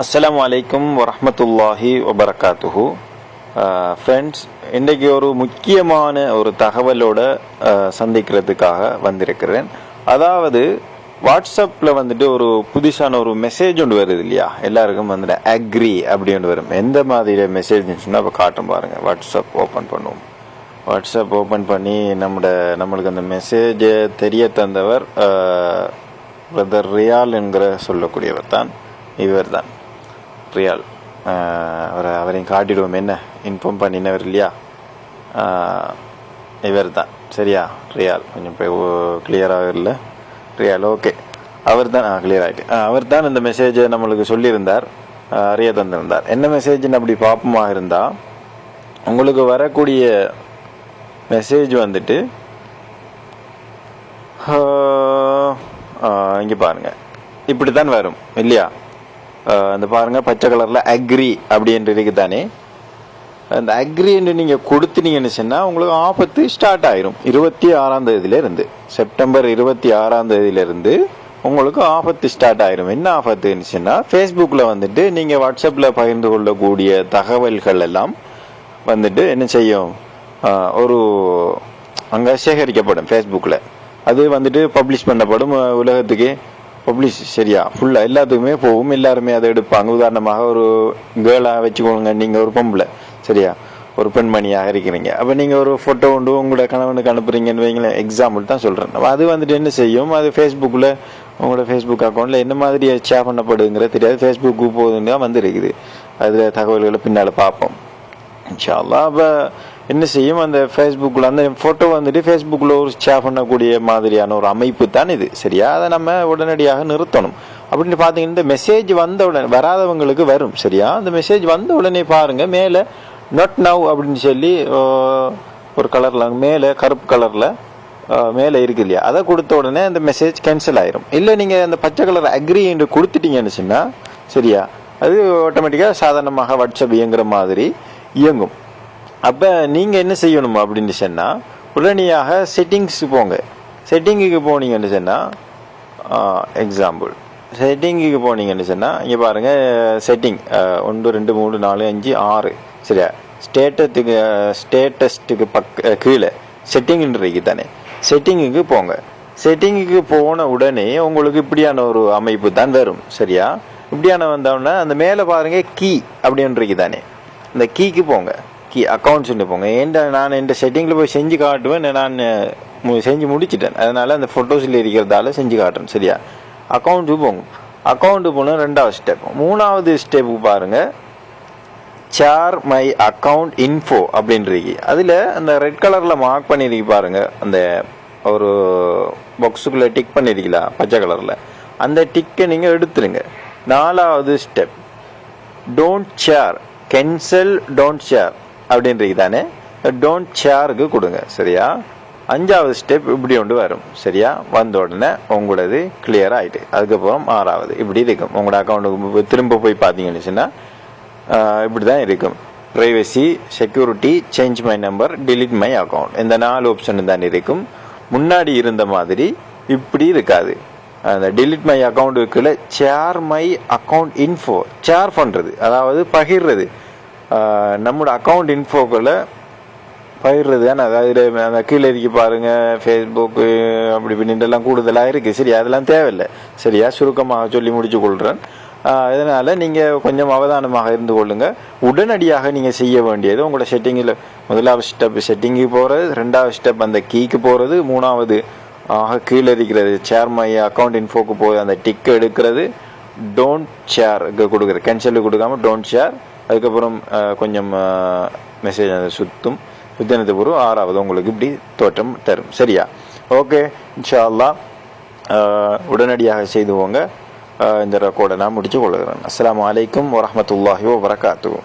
அஸ்ஸலாமு அலைக்கும் வரஹ்மத்துல்லாஹி வபரகாத்துஹு. ஃப்ரெண்ட்ஸ், இன்றைக்கு ஒரு முக்கியமான ஒரு தகவலோட சந்திக்கிறதுக்காக வந்திருக்கிறேன். அதாவது வாட்ஸ்அப்பில் வந்துட்டு ஒரு புதுசான ஒரு மெசேஜ் ஒன்று வருது இல்லையா, எல்லாருக்கும் வந்துட்டு அக்ரி அப்படின்னு வரும். எந்த மாதிரி மெசேஜ்னு சொன்னால் இப்போ காட்டும் பாருங்கள். வாட்ஸ்அப் ஓப்பன் பண்ணுவோம். வாட்ஸ்அப் ஓப்பன் பண்ணி நம்மளுக்கு அந்த மெசேஜை தெரிய தந்தவர் பிரதர் ரியால் என்கிற சொல்லக்கூடியவர் தான். இவர் தான் ரியால். அவரையும் காட்டிடுவோம். என்ன இன்ஃபார்ம் பண்ணினவர் இல்லையா, இவர் தான். சரியா, ரியால். கொஞ்சம் கிளியராக இல்லை. ரியால், ஓகே, அவர் தான். கிளியர் ஆகிட்டு. அவர் தான் இந்த மெசேஜை நம்மளுக்கு சொல்லியிருந்தார், அறிய தந்திருந்தார். என்ன மெசேஜ்னு அப்படி பார்ப்போமா இருந்தால், உங்களுக்கு வரக்கூடிய மெசேஜ் வந்துட்டு இங்கே பாருங்க, இப்படி தான் வரும் இல்லையா. அந்த பாருங்க, பச்சை கலர்ல அக்ரி அப்படின்ட்டு இருக்குதானே. அந்த அக்ரின்னு நீங்க கொடுத்துட்டீங்கன்னு சொன்னா உங்களுக்கு ஆபத்து ஸ்டார்ட் ஆயிரும். 26ஆம் தேதியில இருந்து, செப்டம்பர் 26ஆம் தேதியில இருந்து உங்களுக்கு ஆபத்து ஸ்டார்ட் ஆயிரும். என்ன ஆபத்துன்னு சொன்னா, ஃபேஸ்புக்ல வந்துட்டு நீங்க வாட்ஸ்அப்ல பகிர்ந்து கொள்ளக்கூடிய தகவல்கள் எல்லாம் வந்துட்டு என்ன செய்யும், ஒரு அங்க சேகரிக்கப்படும் ஃபேஸ்புக்ல. அது வந்துட்டு பப்ளிஷ் பண்ணப்படும் உலகத்துக்கு. பப்ளிஷ் சரியா ஃபுல்லாக எல்லாத்துக்குமே போகும். எல்லாருமே அதை எடுப்பாங்க. உதாரணமாக ஒரு கேர்ளாக வச்சுக்கோங்க, நீங்கள் ஒரு பொம்பளை சரியா, ஒரு பெண்மணியாக இருக்கிறீங்க. அப்போ நீங்கள் ஒரு ஃபோட்டோ கொண்டு உங்களோட கணவனுக்கு அனுப்புறீங்கன்னு வைங்களேன், எக்ஸாம்பிள் தான் சொல்கிறேன். அது வந்துட்டு என்ன செய்யும், அது ஃபேஸ்புக்கில் உங்களோட ஃபேஸ்புக் அக்கௌண்ட்டில் என்ன மாதிரி ஷேர் பண்ணப்படுங்கிறது தெரியாது. ஃபேஸ்புக்கு போகுதுன்னு தான் வந்துருக்குது. அதில் தகவல்களை பின்னால் பார்ப்போம் இன்ஷா அல்லாஹ். அப்போ என்ன செய்யும், அந்த ஃபேஸ்புக்கில் அந்த ஃபோட்டோ வந்துட்டு ஃபேஸ்புக்கில் ஒரு ஷேர் பண்ணக்கூடிய மாதிரியான ஒரு அமைப்பு தான் இது. சரியா, அதை நம்ம உடனடியாக நிறுத்தணும். அப்படின்னு பார்த்தீங்கன்னா, இந்த மெசேஜ் வந்த உடனே வராதவங்களுக்கு வரும். சரியா, அந்த மெசேஜ் வந்த உடனே பாருங்கள், மேலே நாட் நவ் அப்படின்னு சொல்லி ஒரு கலரில் மேலே கருப்பு கலரில் மேலே இருக்கு இல்லையா, அதை கொடுத்த உடனே அந்த மெசேஜ் கேன்சல் ஆயிரும். இல்லை நீங்கள் அந்த பச்சை கலர் அக்ரி என்று கொடுத்துட்டீங்கன்னு சொன்னால் சரியா, அது ஆட்டோமேட்டிக்காக சாதாரணமாக வாட்ஸ்அப் இயங்குற மாதிரி இயங்கும். அப்போ நீங்கள் என்ன செய்யணும் அப்படின்னு சொன்னால், உடனடியாக செட்டிங்ஸ் போங்க. செட்டிங்குக்கு போனீங்கன்னு சொன்னால், எக்ஸாம்பிள் செட்டிங்குக்கு போனீங்கன்னு சொன்னால் இங்கே பாருங்கள், செட்டிங் 1 2 3 4 5 6 சரியா. ஸ்டேட்டஸ்ட்டுக்கு கீழே செட்டிங்ன்றது தானே. செட்டிங்குக்கு போங்க. செட்டிங்குக்கு போன உடனே உங்களுக்கு இப்படியான ஒரு அமைப்பு தான் வரும். சரியா, இப்படியான வந்தோடனே அந்த மேலே பாருங்கள் கீ அப்படின்றது தானே. இந்த கீக்கு போங்க, கீ அக்கௌண்ட்ஸ்ன்னு போங்க. நான் இந்த செட்டிங்கில் போய் செஞ்சு காட்டுவேன். நான் செஞ்சு முடிச்சிட்டேன், அதனால் அந்த ஃபோட்டோஸில் இருக்கிறதால செஞ்சு காட்டுறேன். சரியா, அக்கௌண்ட்டுக்கு போங்க. அக்கௌண்ட்டு போனால் 2வது ஸ்டெப். 3வது ஸ்டெப்புக்கு பாருங்கள், ஷேர் மை அக்கௌண்ட் இன்ஃபோ அப்படின்றது. அதில் அந்த ரெட் கலரில் மார்க் பண்ணியிருக்கு பாருங்கள், அந்த ஒரு பாக்ஸுக்குள்ளே டிக் பண்ணியிருக்கீங்களா பச்சை கலரில், அந்த டிக்கை நீங்கள் எடுத்துருங்க. 4வது step, don't share, cancel don't share அப்படின்றது தானே. டோன்ட் ஷேருக்கு கொடுங்க. சரியா, 5வது ஸ்டெப் இப்படி ஒன்று வரும். சரியா, வந்த உடனே உங்களது கிளியர் ஆகிட்டு, அதுக்கப்புறம் 6வது இப்படி இருக்கும். உங்களோட அக்கௌண்ட்டுக்கு திரும்ப போய் பார்த்தீங்கன்னு சொன்னால் இப்படி தான் இருக்கும். Privacy, security, change my number, delete my account, இந்த 4 ஆப்ஷன் தான் இருக்கும். முன்னாடி இருந்த மாதிரி இப்படி இருக்காது. அந்த டிலீட் மை அக்கௌண்ட்டுக்குள்ள share my account info, share பண்ணுறது, அதாவது பகிர்றது. நம்மளோட அக்கௌண்ட் இன்ஃபோக்குள்ள பகிர்றது தானே. அதாவது அந்த கீழே இருக்கு பாருங்க, ஃபேஸ்புக்கு அப்படி இப்படின்ட்டுலாம் கூடுதலாக இருக்குது. சரி, அதெல்லாம் தேவையில்லை. சரியா, சுருக்கமாக சொல்லி முடிச்சு கொள்கிறேன். இதனால் நீங்கள் கொஞ்சம் அவதானமாக இருந்து கொள்ளுங்கள். உடனடியாக நீங்கள் செய்ய வேண்டியது, உங்களோட செட்டிங்கில் 1வது ஸ்டெப் செட்டிங்கு போகிறது, 2வது ஸ்டெப் அந்த கீக்கு போகிறது, 3வது கீழே இருக்கிறது ஷேர் மை அக்கௌண்ட் இன்ஃபோக்கு போய் அந்த டிக் எடுக்கிறது, டோன்ட் ஷேருக்கு கொடுக்குறது, கேன்சலுக்கு கொடுக்காம டோன்ட் ஷேர். அதுக்கப்புறம் கொஞ்சம் மெசேஜ் சுத்தினது பிறகு 6வது உங்களுக்கு இப்படி தோற்றம் தரும். சரியா, ஓகே, இன்ஷா அல்லாஹ் உடனடியாக செய்துவோங்க. இந்த ரெக்கார்டை நான் முடிச்சு கொள்கிறேன். அஸ்ஸலாமு அலைக்கும் வரஹ்மத்துல்லாஹி வபரகாத்துஹு.